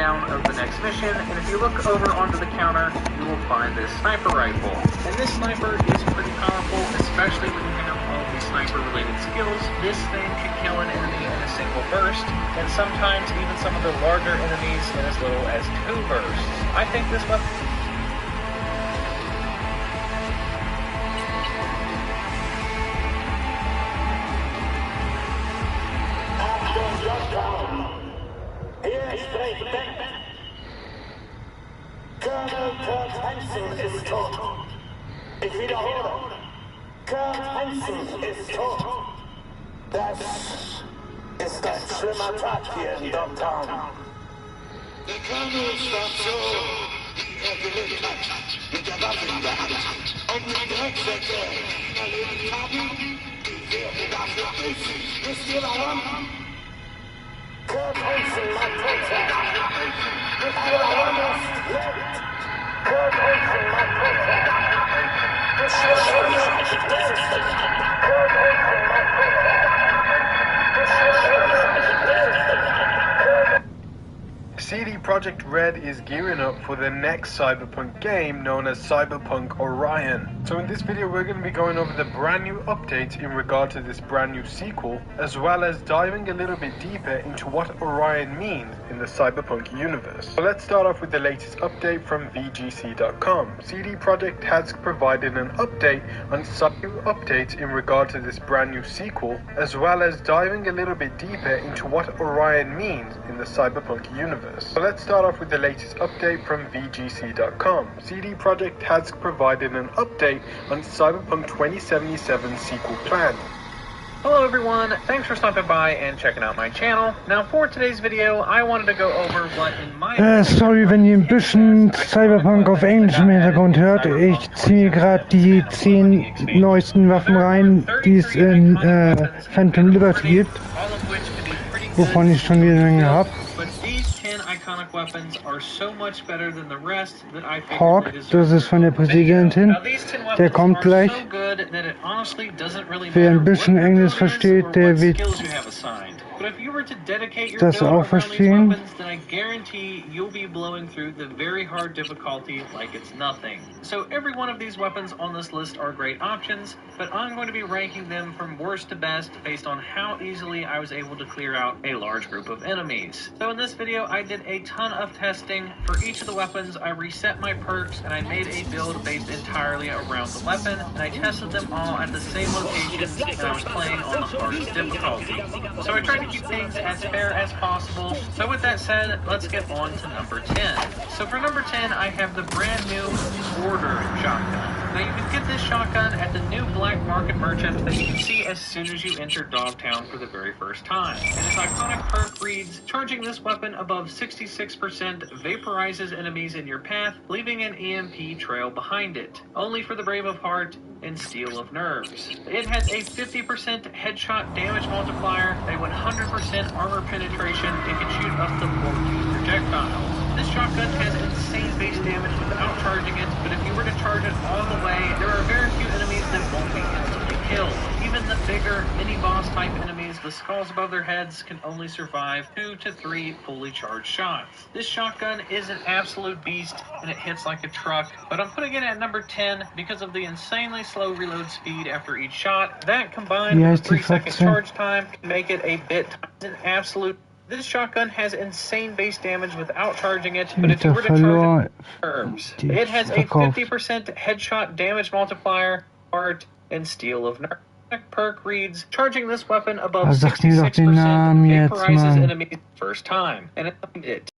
down of the next mission, and if you look over onto the counter, you will find this sniper rifle. And this sniper is pretty powerful, especially when you have all these sniper-related skills. This thing can kill an enemy in a single burst, and sometimes even some of the larger enemies in as little as 2 bursts. I think this weapon... Hier spricht Beck. Colonel Kurt Hansen ist tot. Ich wiederhole. Kurt Hansen ist tot. Das ist ein schlimmer Tag hier in Dogtown. Der Colonel starb so, wie gelebt hat, mit der Waffe in der Hand. Und die Drecksäcke, die erlebt haben, die werden dafür büßen. Wisst ihr warum? Kurt Hansen, mein Toter. Wisst ihr warum es lebt? Kurt Hansen, mein Toter. Wisst ihr warum es lebt? Kurt Hansen, mein Toter. Wisst ihr warum es lebt? CD Projekt Red is gearing up for the next Cyberpunk game known as Cyberpunk Orion. So in this video we're going to be going over the brand new updates in regard to this brand new sequel, as well as diving a little bit deeper into what Orion means in the Cyberpunk universe. So let's start off with the latest update from VGC.com. CD Projekt has provided an update on some new updates in regard to this brand new sequel, as well as diving a little bit deeper into what Orion means in the Cyberpunk universe. So let's start off with the latest update from VGC.com. CD Projekt has provided an update on Cyberpunk 2077 sequel plan. Hello everyone, thanks for stopping by and checking out my channel. Now for today's video, I wanted to go over what in my... Sorry, wenn ihr ein bisschen Cyberpunk auf Englisch im Hintergrund hört. Ich ziehe gerade die 10 neuesten Waffen rein, die es in Phantom Liberty gibt, wovon ich schon wieder eine habe. Hawk, das ist von der Präsidentin, der kommt gleich. Wer ein bisschen Englisch versteht, der wird But if you were to dedicate your das build auch on these verstehen. weapons, then I guarantee you'll be blowing through the very hard difficulty like it's nothing. So every one of these weapons on this list are great options, but I'm going to be ranking them from worst to best based on how easily I was able to clear out a large group of enemies. So in this video, I did a ton of testing. For each of the weapons, I reset my perks and I made a build based entirely around the weapon, and I tested them all at the same locations that I was playing on the hardest difficulty. So I tried to keep things as fair as possible. So with that said, let's get on to number 10. So for number 10, I have the brand new Order shotgun. Now you can get this shotgun at the new black market merchant that you can see as soon as you enter Dogtown for the very first time. And its iconic perk reads, charging this weapon above 66% vaporizes enemies in your path, leaving an EMP trail behind it. Only for the brave of heart and steel of nerves. It has a 50% headshot damage multiplier, a 100% armor penetration, and can shoot up to 14 projectiles. This shotgun has insane base damage without charging it, but if you were to charge it all the way, there are very few enemies that won't be instantly killed. Even the bigger mini-boss type enemies, the skulls above their heads, can only survive 2 to 3 fully charged shots. This shotgun is an absolute beast, and it hits like a truck, but I'm putting it at number 10 because of the insanely slow reload speed after each shot. That combined with the 3-second charge time can make it a bit an absolute. This shotgun has insane base damage without charging it, but if you were to charge it, nerves. It has a 50% headshot damage multiplier, art, and steel of nerve. Perk reads, charging this weapon above 66% vaporizes enemies first time, and it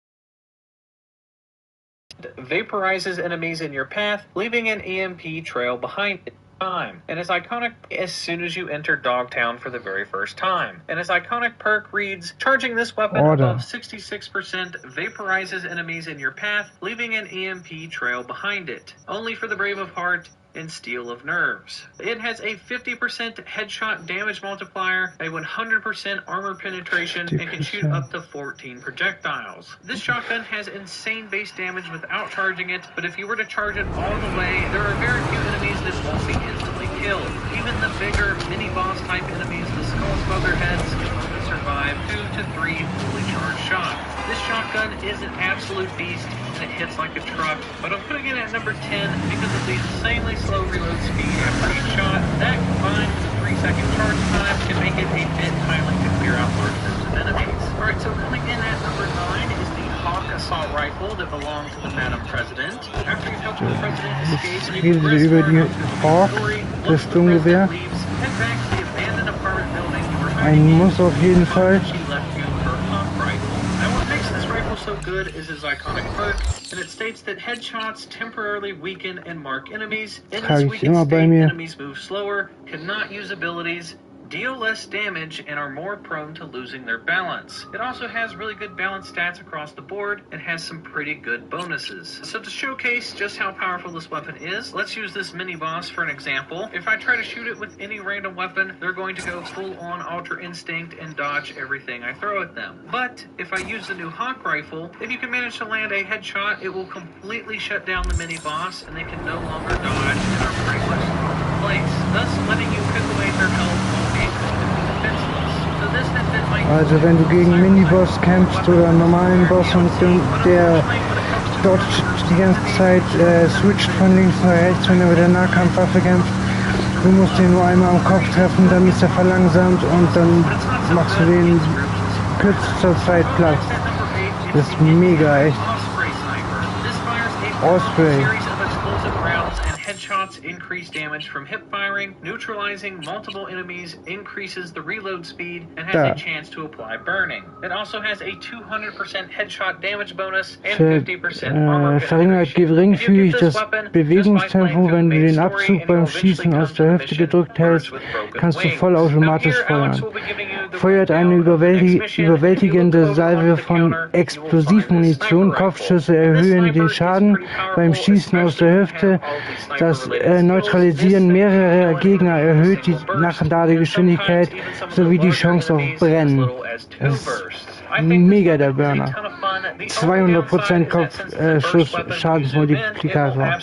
vaporizes enemies in your path, leaving an EMP trail behind it. And its iconic as soon as you enter Dogtown for the very first time. And its iconic perk reads, charging this weapon above 66% vaporizes enemies in your path, leaving an EMP trail behind it. Only for the brave of heart and steel of nerves. It has a 50% headshot damage multiplier, a 100% armor penetration, and can shoot up to 14 projectiles. This shotgun has insane base damage without charging it, but if you were to charge it all the way, there are very few enemies that won't be instantly killed. Even the bigger mini-boss type enemies, the skulls above their heads, can only survive 2 to 3 fully charged shots. This shotgun is an absolute beast, and it hits like a truck, but I'm putting it at number 10 because of the insanely slow reload speed after each shot. That combined with a 3-second charge time can make it a bit timely to clear out large numbers of enemies. Alright, so coming in at number 9 is the Hawk Assault Rifle that belonged to the Madam President. After you've helped the President escape and you progress über die Hawk, das Sturmgewehr. head back to the abandoned apartment building you were Ein hiding in. Muss auf jeden Fall. She left you her Hawk Rifle. Now what makes this rifle so good is his iconic perk, and it states that headshots temporarily weaken and mark enemies. In this weakened state, enemies move slower, cannot use abilities, deal less damage, and are more prone to losing their balance. It also has really good balance stats across the board and has some pretty good bonuses. So to showcase just how powerful this weapon is, let's use this mini boss for an example. If I try to shoot it with any random weapon, they're going to go full on Ultra Instinct and dodge everything I throw at them. But if I use the new Hawk Rifle, if you can manage to land a headshot, it will completely shut down the mini boss and they can no longer dodge and are pretty much thrown in place, thus letting you pick away their health while being completely defenseless. So this has been my Also wenn du gegen Miniboss kämpfst oder einen normalen Boss und der dort die ganze Zeit switcht von links nach rechts, wenn er mit der Nahkampfwaffe kämpft, du musst ihn nur einmal am Kopf treffen, dann ist er verlangsamt und dann machst du den kürzester Zeit Platz. Das ist mega, echt. Osprey. Headshots increase damage from hip firing, neutralizing multiple enemies increases the reload speed, and has a chance to apply burning. It also has a 200% headshot damage bonus and 50% armor verringert geringfügig das Bewegungstempo, wenn du den Abzug beim Schießen aus der Hüfte gedrückt hältst, kannst du vollautomatisch feuern. Feuert eine überwältigende Salve von Explosivmunition, Kopfschüsse erhöhen den Schaden beim Schießen aus der Hüfte. Das Neutralisieren mehrerer Gegner erhöht die Nachladegeschwindigkeit sowie die Chance auf Brennen. Das ist mega der Burner. 200% Schadensmultiplikator.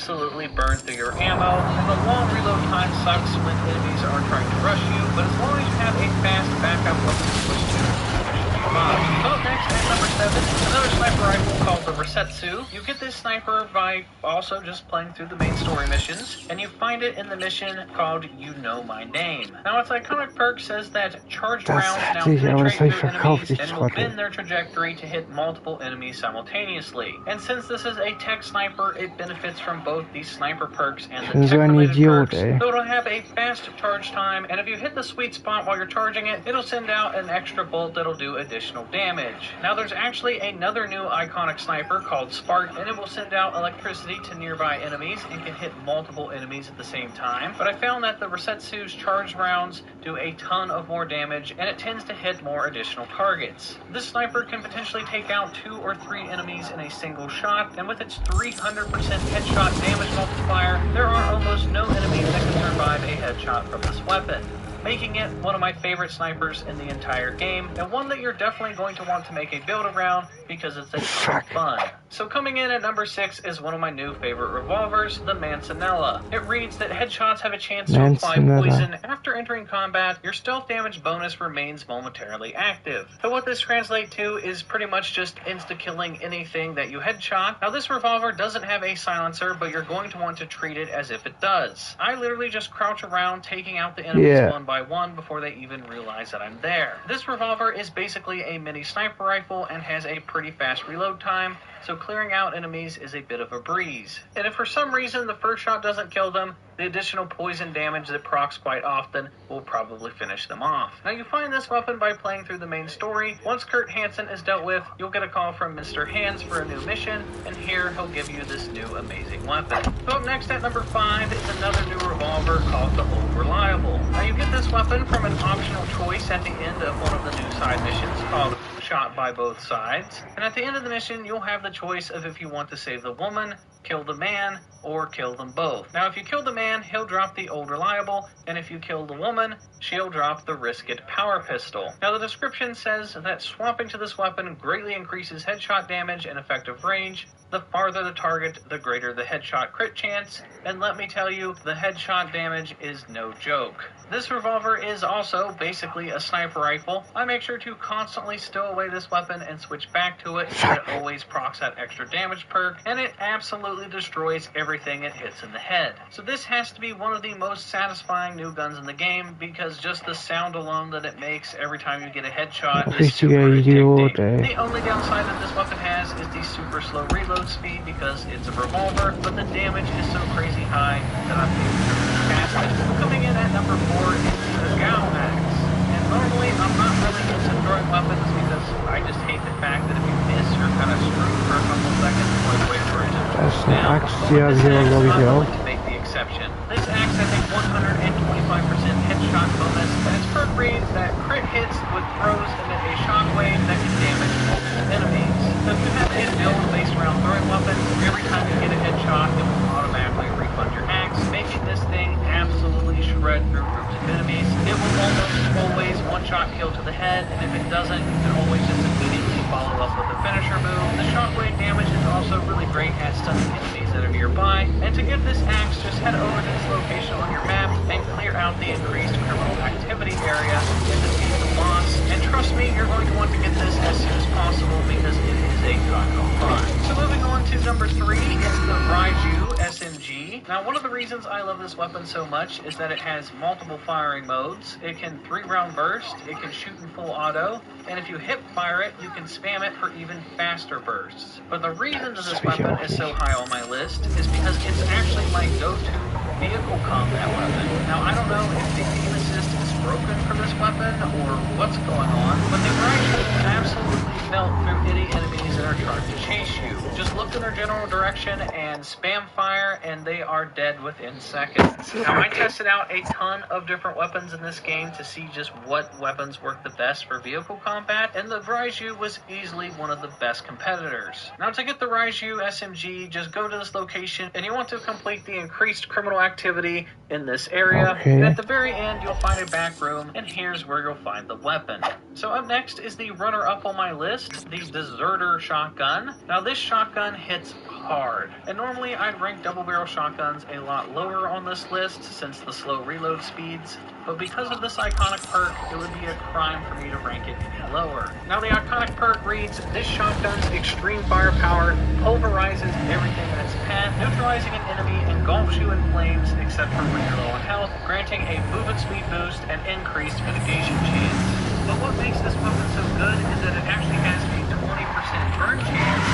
Up next at number 7, another sniper rifle called the Resetsu. You get this sniper by also just playing through the main story missions, and you find it in the mission called You Know My Name. Now its iconic perk says that charged rounds now penetrate through enemies and will bend their trajectory to hit multiple enemies simultaneously. And since this is a tech sniper, it benefits from both the sniper perks and the tech-related perks. So it'll have a fast charge time, and if you hit the sweet spot while you're charging it, it'll send out an extra bolt that'll do additional damage. Now there's actually another new iconic sniper called Spark, and it will send out electricity to nearby enemies and can hit multiple enemies at the same time. But I found that the Resetsu's charged rounds do a ton of more damage, and it tends to hit more additional targets. This sniper can potentially take out 2 or 3 enemies in a single shot, and with its 300% headshot damage multiplier, there are almost no enemies that can survive a headshot from this weapon, making it one of my favorite snipers in the entire game, and one that you're definitely going to want to make a build around because it's a ton of fun. So coming in at number 6 is one of my new favorite revolvers, the Manzanella. It reads that headshots have a chance to apply poison. After entering combat, your stealth damage bonus remains momentarily active. So what this translates to is pretty much just insta-killing anything that you headshot. Now this revolver doesn't have a silencer, but you're going to want to treat it as if it does. I literally just crouch around taking out the enemies one by one before they even realize that I'm there. This revolver is basically a mini sniper rifle and has a pretty fast reload time, so clearing out enemies is a bit of a breeze. And if for some reason the first shot doesn't kill them, the additional poison damage that procs quite often will probably finish them off. Now you find this weapon by playing through the main story. Once Kurt Hansen is dealt with, you'll get a call from Mr. Hands for a new mission, and here he'll give you this new amazing weapon. So up next at number 5 is another new revolver called the Old Reliable. Now you get this weapon from an optional choice at the end of one of the new side missions called Shot by Both Sides, and at the end of the mission you'll have the choice of if you want to save the woman, kill the man, or kill them both. Now, if you kill the man, he'll drop the old reliable, and if you kill the woman, she'll drop the risk it power pistol. Now, the description says that swapping to this weapon greatly increases headshot damage and effective range. The farther the target, the greater the headshot crit chance, and let me tell you, the headshot damage is no joke. This revolver is also basically a sniper rifle. I make sure to constantly stow away this weapon and switch back to it, so it always procs that extra damage perk, and it absolutely destroys everything it hits in the head. So this has to be one of the most satisfying new guns in the game, because just the sound alone that it makes every time you get a headshot is super addicting. The only downside that this weapon has is the super slow reload speed, because it's a revolver, but the damage is so crazy high that I'm able to cast it. Coming in at number 4 is the Gao Axe. And normally I'm not really into throwing weapons because I just hate the fact that if you miss, you're kind of screwed for a couple seconds before you wait for it to down. But this axe, I'm willing to make the exception. This axe has a 125% headshot bonus, and its perk reads that crit hits with throws emit a shockwave that can damage multiple enemies. So if you have a build based around throwing weapons, every time you get a headshot, it will automatically refund your axe, making this thing absolutely shred through groups of enemies. It will almost always one-shot kill to the head, and if it doesn't, you can always just immediately follow up with a finisher move. The shockwave damage is also really great at stunning enemies that are nearby, and to get this axe, just head over to this location on your map and clear out the increased criminal activity area and defeat the boss. And trust me, you're going to want to get this as soon as possible because it is a ton of fun. So moving on to number 3 is the Raiju SMG. Now, one of the reasons I love this weapon so much is that it has multiple firing modes. It can 3-round burst, it can shoot in full auto, and if you hip fire it, you can spam it for even faster bursts. But the reason that this weapon is so high on my list is because it's actually my go-to vehicle combat weapon. Now, I don't know if the aim assist is broken for this weapon or what's going on, but the Raiju absolutely melt through any enemies that are trying to chase you. Just look in their general direction and spam fire, and they are dead within seconds. Now, I tested out a ton of different weapons in this game to see just what weapons work the best for vehicle combat, and the Raiju was easily one of the best competitors. Now, to get the Raiju SMG, just go to this location, and you want to complete the increased criminal activity in this area. And at the very end, you'll find a back room, and here's where you'll find the weapon. So up next is the runner-up on my list, the Deserter Shotgun. Now, this shotgun hits hard, and normally I'd rank double barrel shotguns a lot lower on this list since the slow reload speeds, but because of this iconic perk, it would be a crime for me to rank it any lower. Now, the iconic perk reads, this shotgun's extreme firepower pulverizes everything in its path, neutralizing an enemy, engulfs you in flames except for when you're low on health, granting a movement speed boost and increased mitigation chance. But what makes this weapon so good is that it actually has a 20% burn chance,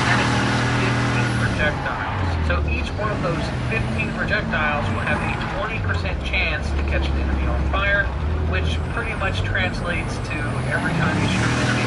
and it uses 15 projectiles. So each one of those 15 projectiles will have a 20% chance to catch an enemy on fire, which pretty much translates to every time you shoot an enemy,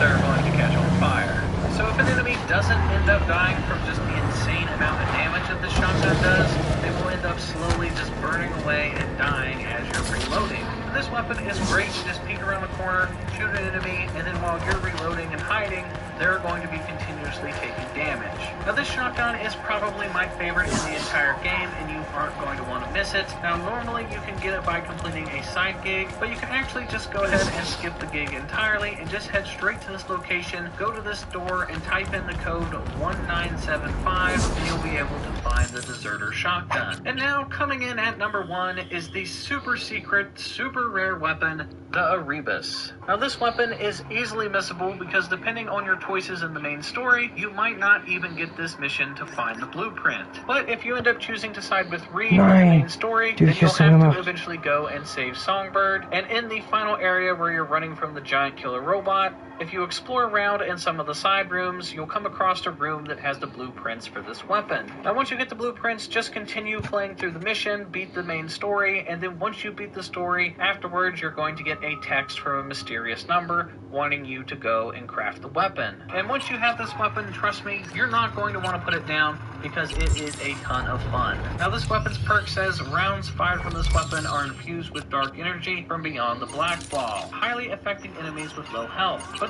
they're going to catch on fire. So if an enemy doesn't end up dying from just the insane amount of damage that this shotgun does, they will end up slowly just burning away and dying as you're reloading. This weapon is great to just peek around the corner, shoot an enemy, and then while you're reloading and hiding, they're going to be continuously taking damage. Now, this shotgun is probably my favorite in the entire game, and you aren't going to want to miss it. Now, normally you can get it by completing a side gig, but you can actually just go ahead and skip the gig entirely and just head straight to this location, go to this door, and type in the code 1975, and you'll be able to find the Deserter Shotgun. And now, coming in at number 1 is the super secret, super rare weapon, the Erebus. Now, this weapon is easily missable because depending on your choices in the main story, you might not even get this mission to find the blueprint. But if you end up choosing to side with Reed in the main story, then you'll have to eventually go and save Songbird. And in the final area where you're running from the giant killer robot, if you explore around in some of the side rooms, you'll come across a room that has the blueprints for this weapon. Now, once you get the blueprints, just continue playing through the mission, beat the main story, and then once you beat the story, afterwards you're going to get a text from a mysterious number wanting you to go and craft the weapon. And once you have this weapon, trust me, you're not going to want to put it down because it is a ton of fun. Now, this weapon's perk says rounds fired from this weapon are infused with dark energy from beyond the black ball, highly affecting enemies with low health. But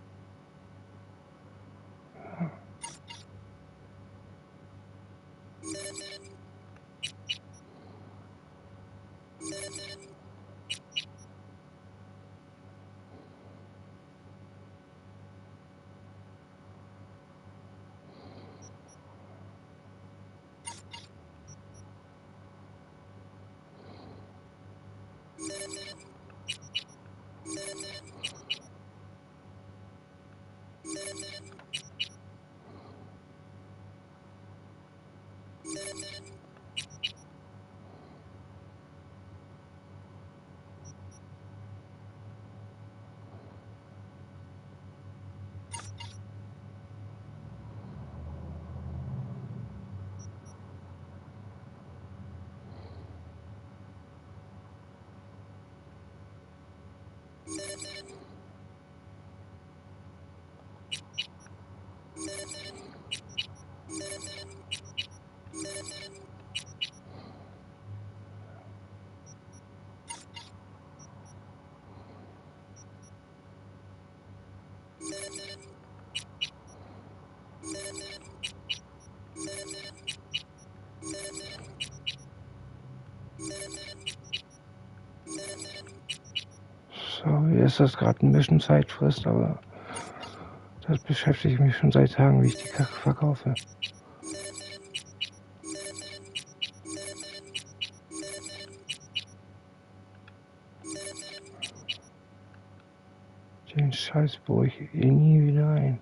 So, hier ist das gerade ein bisschen Zeitfrist, aber das beschäftigt mich schon seit Tagen, wie ich die Kacke verkaufe. Den Scheiß baue ich eh nie wieder ein.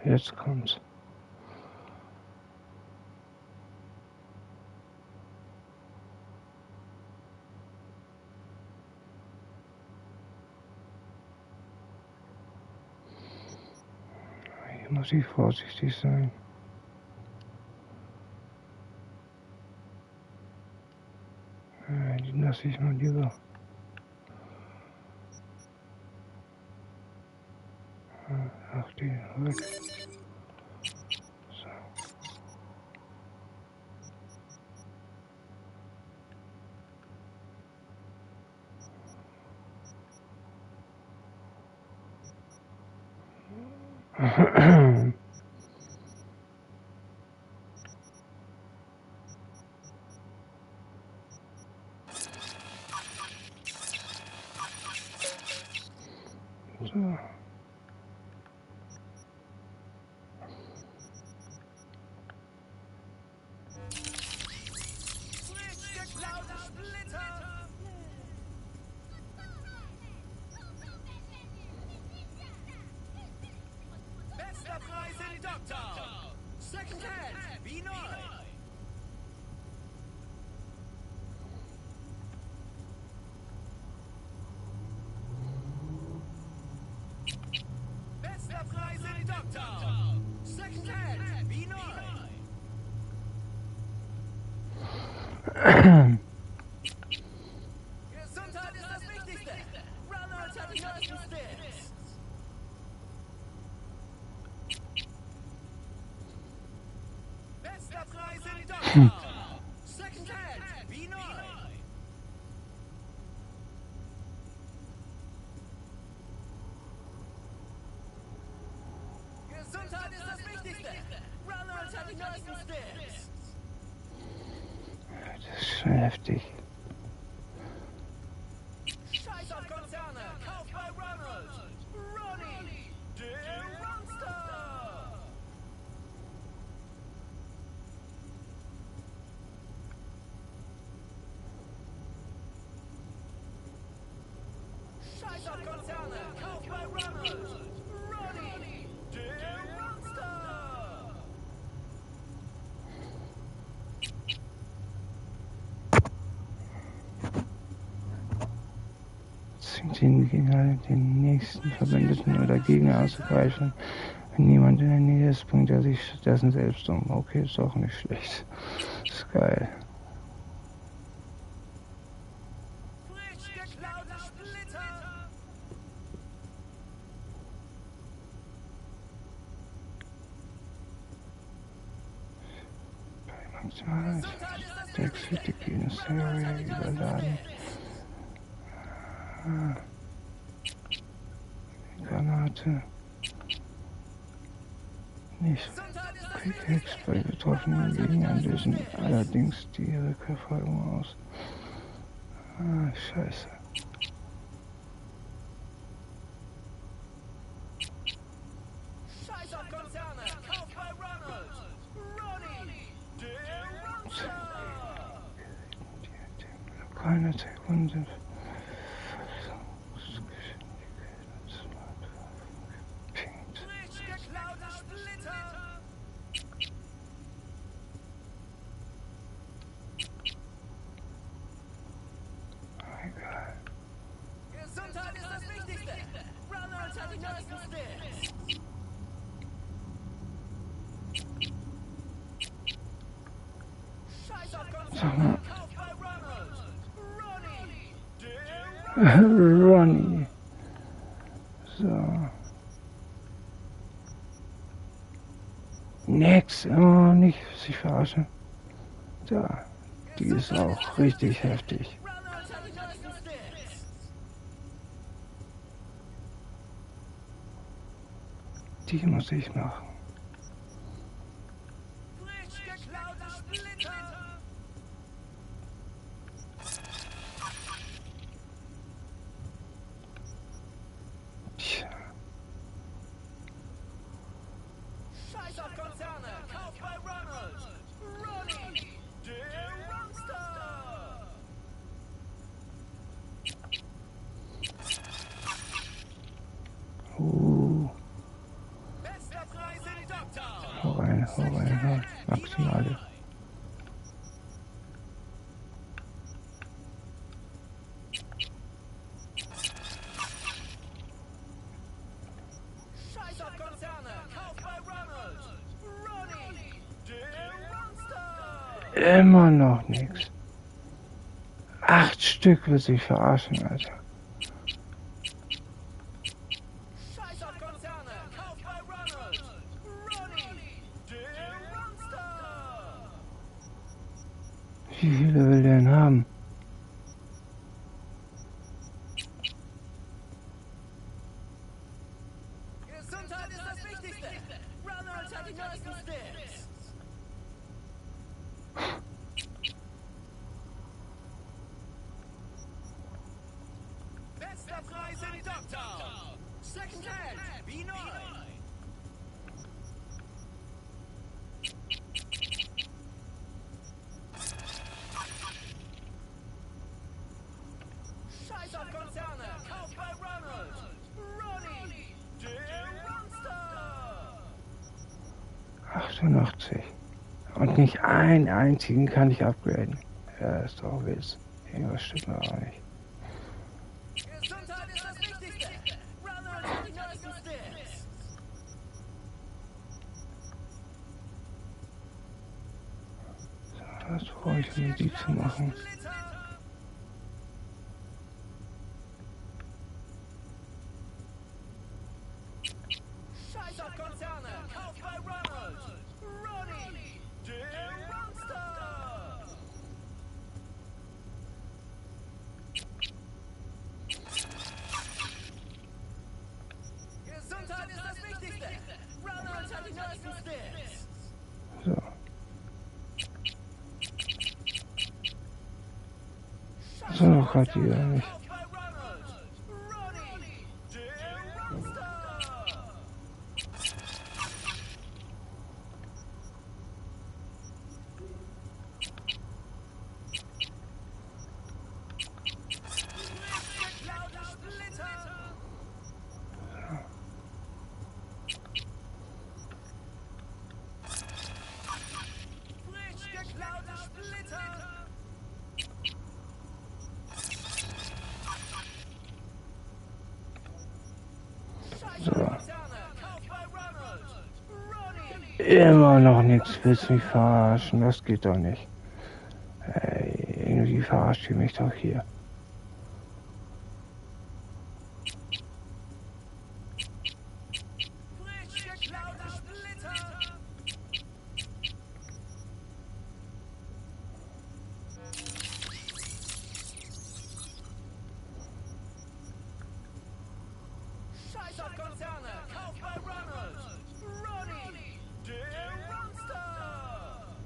Jetzt kommt's. Hier muss ich vorsichtig sein. Die lasse ich mal lieber. Ach, die weg. So. So. Bester Preis in Doktor! Second Hand, wie neu! Bester Preis in Doktor! Second Hand, wie neu! Gesundheit ist das Wichtigste! Ronald hat die neuesten Sticks! Bester Preis in Doktor! Second Hand, wie neu! Gesundheit ist das Wichtigste! Ronald hat die neuesten Sticks! Das ist schon heftig. Scheiß auf Konzerne! Kauf bei Ronald! Ronny! Der Runster! Scheiß auf Konzerne! Kauf bei Ronald! Ronny! Der Runster! Zwingt den Gegner, den nächsten Verbündeten oder Gegner anzugreifen. Wenn niemand in der Nähe ist, bringt er sich stattdessen selbst um. Okay, ist auch nicht schlecht. Ist geil. Frisch geklaute Splitter! Bei maximal 6 für die Serie überladen. Granate. Nicht. Pickaxe bei betroffenen Gegnern lösen allerdings die Rückverfolgung aus. Ah, scheiße. Scheiß auf Konzerne! 300 Sekunden. Gesundheit ist das Wichtigste. Ronald hat die neuesten Stills. Scheiß auf Konzerne. Kauf bei Ronald. Ronny. Ronny. So. Nix. Oh, nicht sich verarschen. Da. Die ist auch richtig heftig. Ronald hat die neuesten Stills. Die muss ich machen. Frisch geklaute Splitter. Tja. Scheiß auf Konzerne. Kauf bei Ronald. Ronny. Der Rockstar. Bester Preis in Doktor. Hau rein, hau rein, hau. Maximale. Scheiß auf Konzerne. Kauf bei Ronald. Ronny. Der Rockstar. Immer noch nix. 8 Stück will sich verarschen, Alter. Scheiß auf Konzerne. Kauf bei Ronald. Ronny. Der Rockstar. Wie viele will der denn haben? Gesundheit ist das Wichtigste. Ronald hat die neuesten Stills. Bester Preis in Doktor. Second Hand, wie neu. Scheiß auf Konzerne. Kauf bei Ronald. Ronny. Der Rockstar. 88. Und nicht einen einzigen kann ich upgraden. Ja, ist doch Witz. Irgendwas stimmt mir auch nicht. Gesundheit ist das Wichtigste. Ronald hat die neuesten Stills. Was brauche ich, um die zu machen? Scheiß auf Konzerne. Kauf bei Ronald. Ronny. Der Rockstar. Gesundheit ist das Wichtigste. Ronald hat die neuesten Stills. So. So, noch hat die ja nicht. Kauf bei Ronald. Ronny. Der Rockstar. Geklaute Splitter. Frisch geklaute Splitter. Scheiß auf Konzerne. Kauf bei Ronald. Ronny. Immer noch nichts. Willst mich verarschen? Das geht doch nicht. Ey, irgendwie verarscht ihr mich doch hier. Frisch geklaute Splitter. Scheiß auf Konzerne. Kauf bei Ronald. Ronny. Der Rockstar.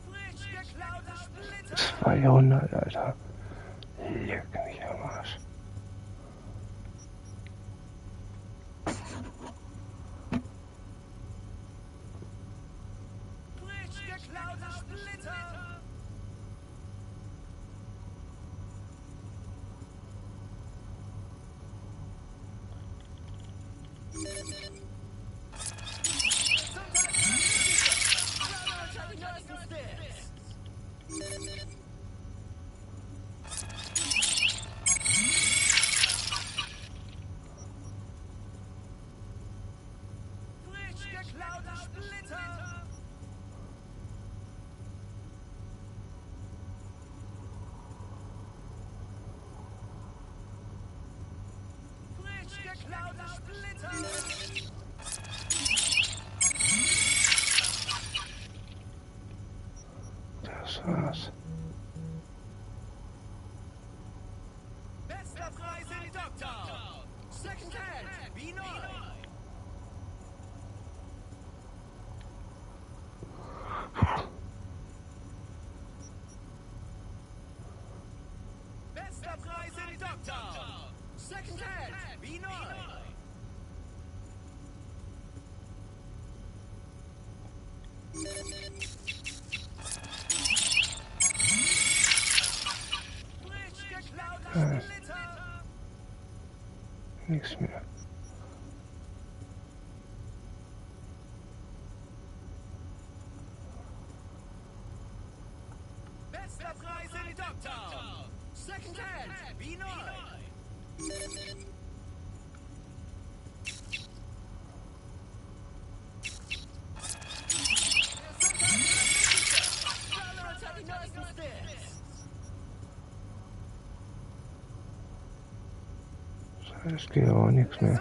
Frisch geklaute Splitter. 200, Alter. Leck mich am Arsch. Das war's. Bester Preis in Dogtown. Second Hand, wie neu. Bester Preis in Dogtown. Second Hand, wie neu. Frisch geklautes Splitter. Nichts mehr. Bester Preis in Dogtown. Second Hand, wie neu. Es geht auch nichts mehr.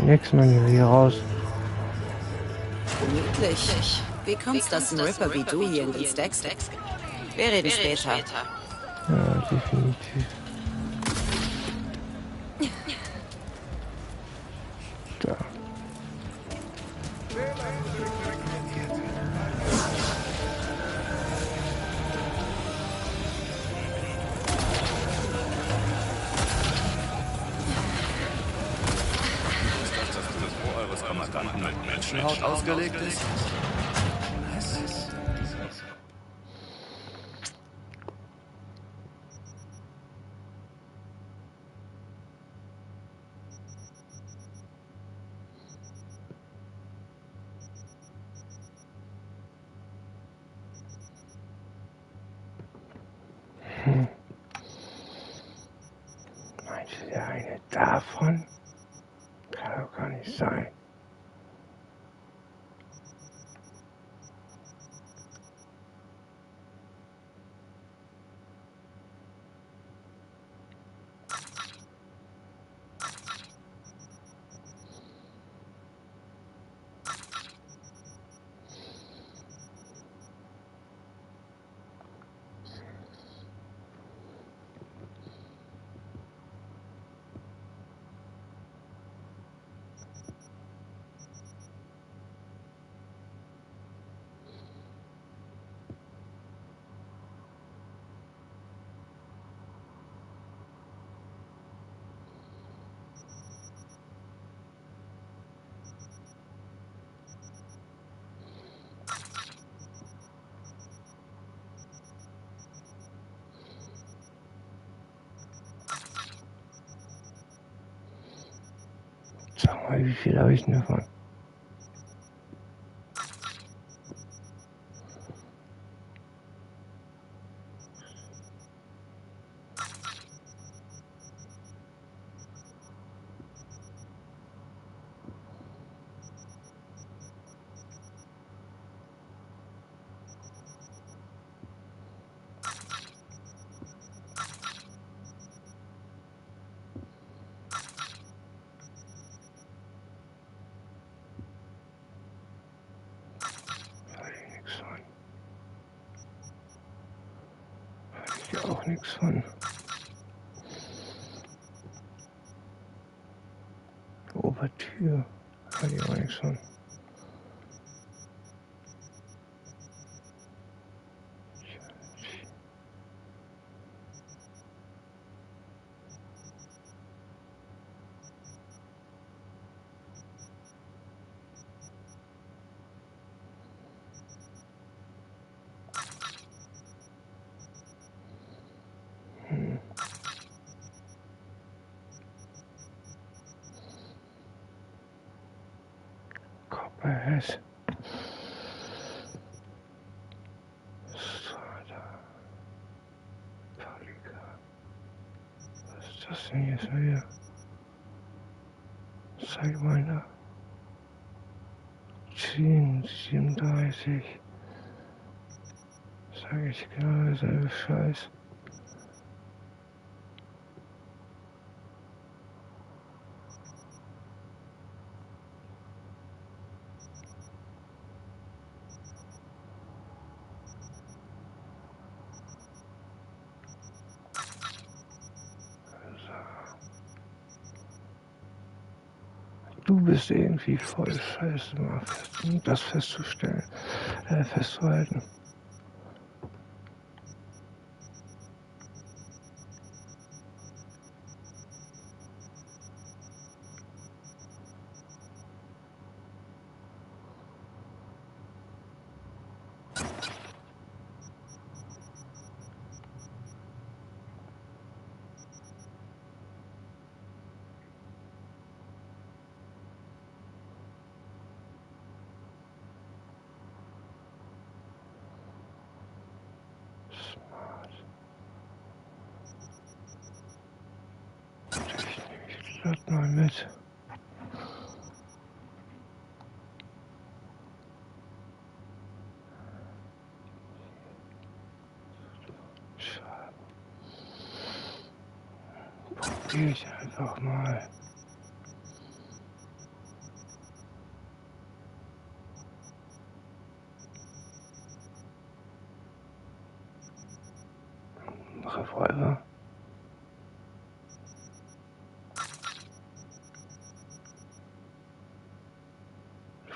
Nix mehr hier raus. Gemütlich. Wie kommt's, dass ein Ripper wie du hier in den Stacks? Wir reden später. Ja, definitiv. Da. Haut ausgelegt ist. Meinst du, der eine davon? Kann doch gar nicht sein. Sag mal, wie viel habe ich denn davon? hier auch nichts von. Obertür. Hat hier auch nichts von. Copperhead. Sada. Palika. Was ist das denn jetzt wieder? Sidewinder. 10, 37. Sag ich genau derselbe Scheiß. Du bist irgendwie voll scheiße, mal das festzustellen, festzuhalten. Hört mal mit. Schade. Probier ich einfach mal. Revolver.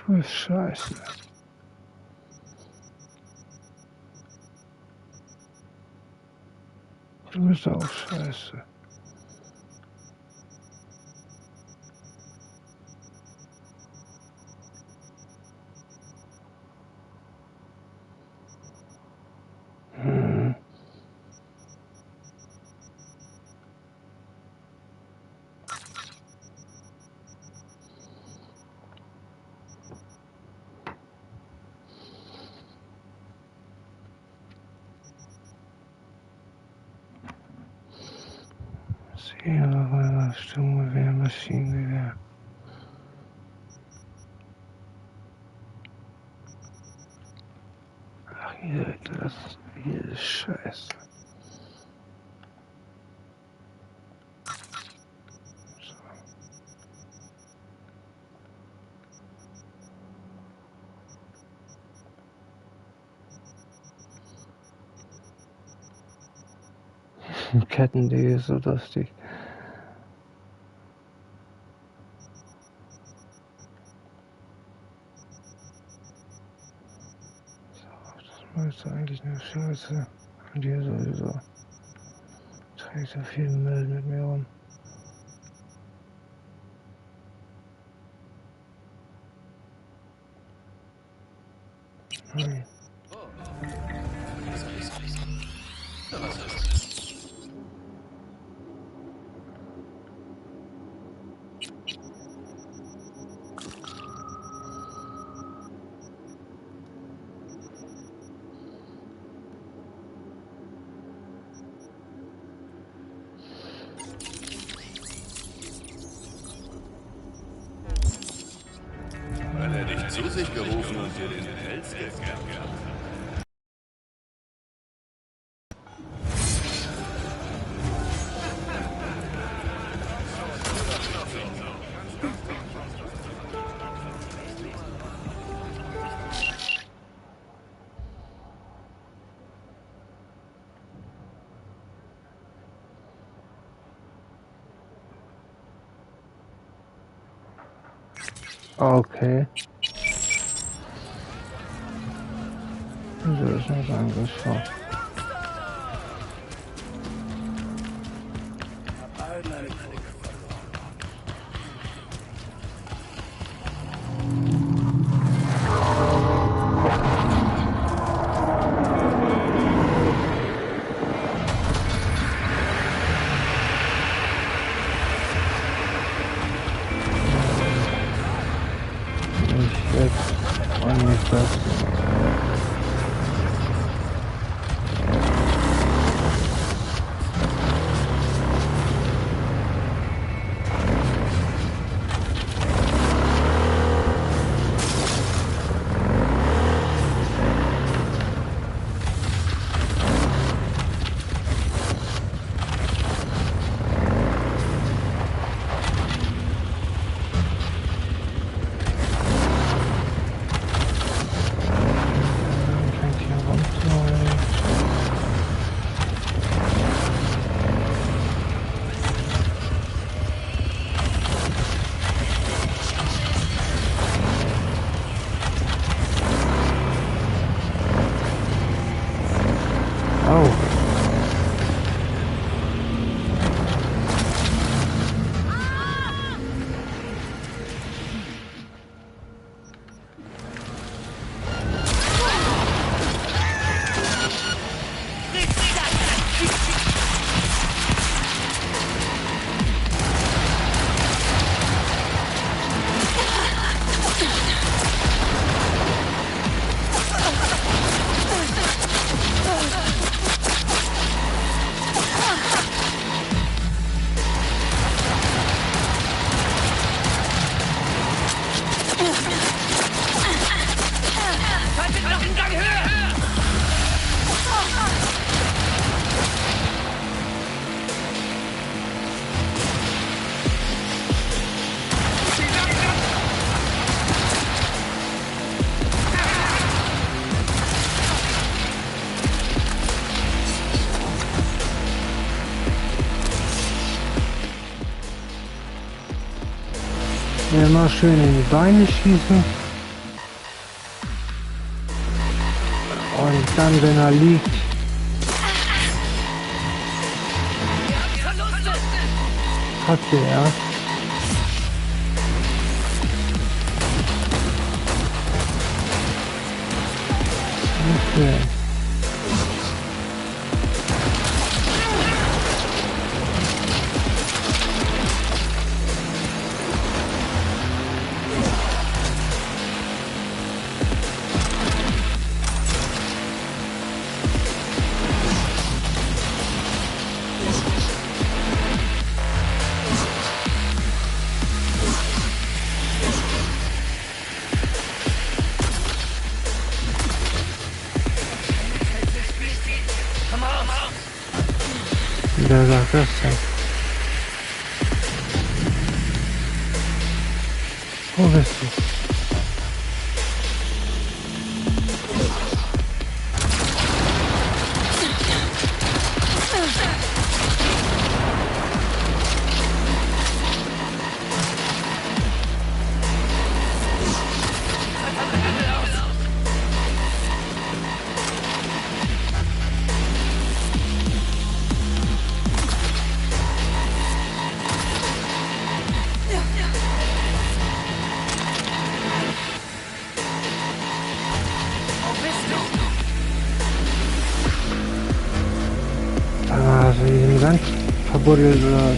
Du bist scheiße. Du bist auch scheiße. Revolver, Sturmgewehr, Maschinengewehr. Ach, hier ist scheiße. Ketten, die ist so lustig. Das ist eigentlich eine Scheiße. Und hier sowieso. Trägt so viel Müll mit mir rum. Nein. Weil er dich zu sich gerufen und dir den Pelz gegeben hat. Okay. So ist das angeschaut. Ich jetzt und nicht das. Immer schön in die Beine schießen. Und dann, wenn er liegt, hatte er. Okay. Wer sagt das denn? Wo bist du? Also diesen Sand verbuddelt oder...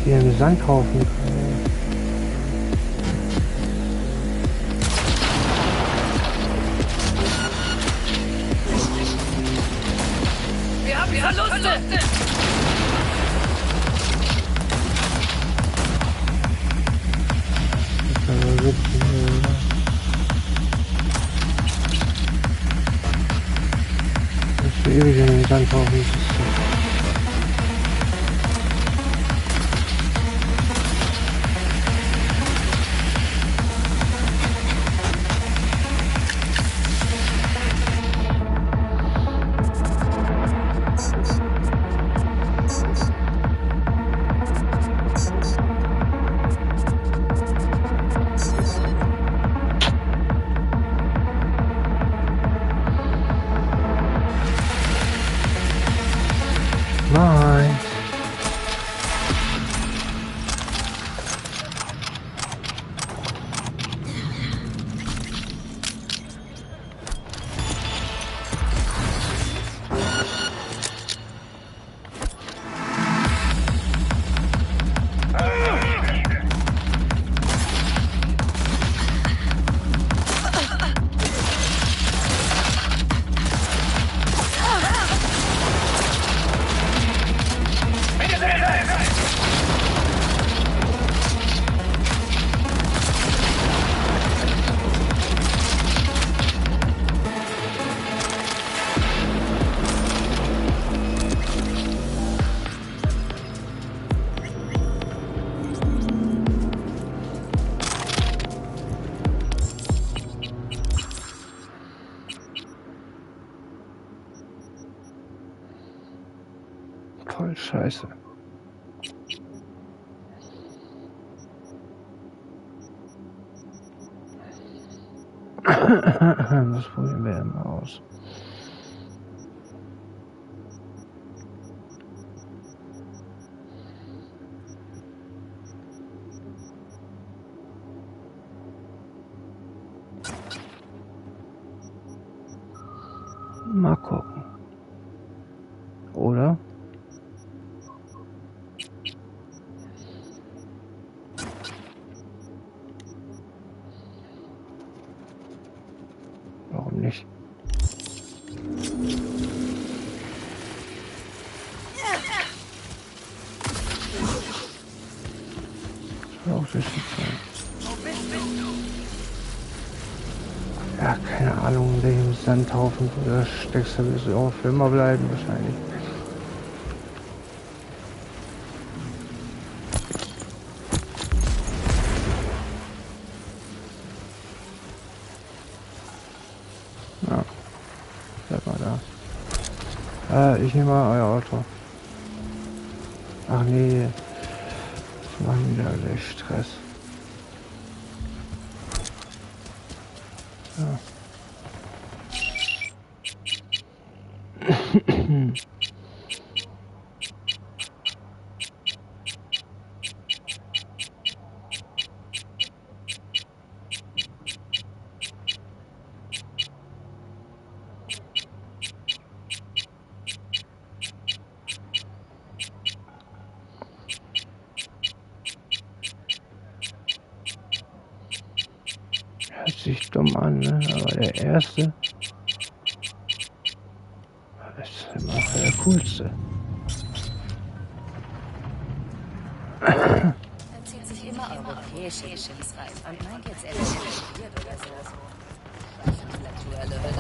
Hier einen Sandhaufen. Wir haben Verluste! Das ist ewig in den Sandhaufen. Scheiße. Das probieren wir immer aus. Mal gucken. Oder? Warum nicht? Auch das ist ja, keine Ahnung, in welchem Sandhaufen du da steckst, da wirst du auch für immer bleiben wahrscheinlich. Ja, bleib mal da. Ich nehme mal euer Auto. Ach nee, das machen wieder gleich Stress. Ja. Hört sich dumm an, ne? Aber der erste ist immer noch der coolste. Er zieht sich immer europäische Chips rein und meint jetzt, er ist studiert oder so. Intellektuelle Hölle.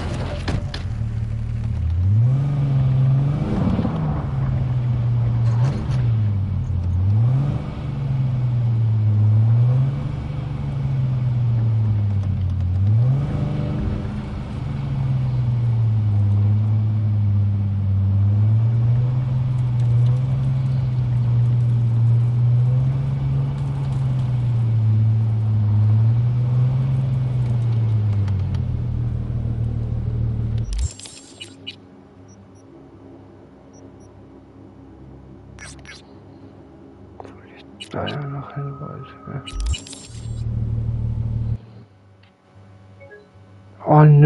Da ja noch hin wollte. Ja. Oh nö.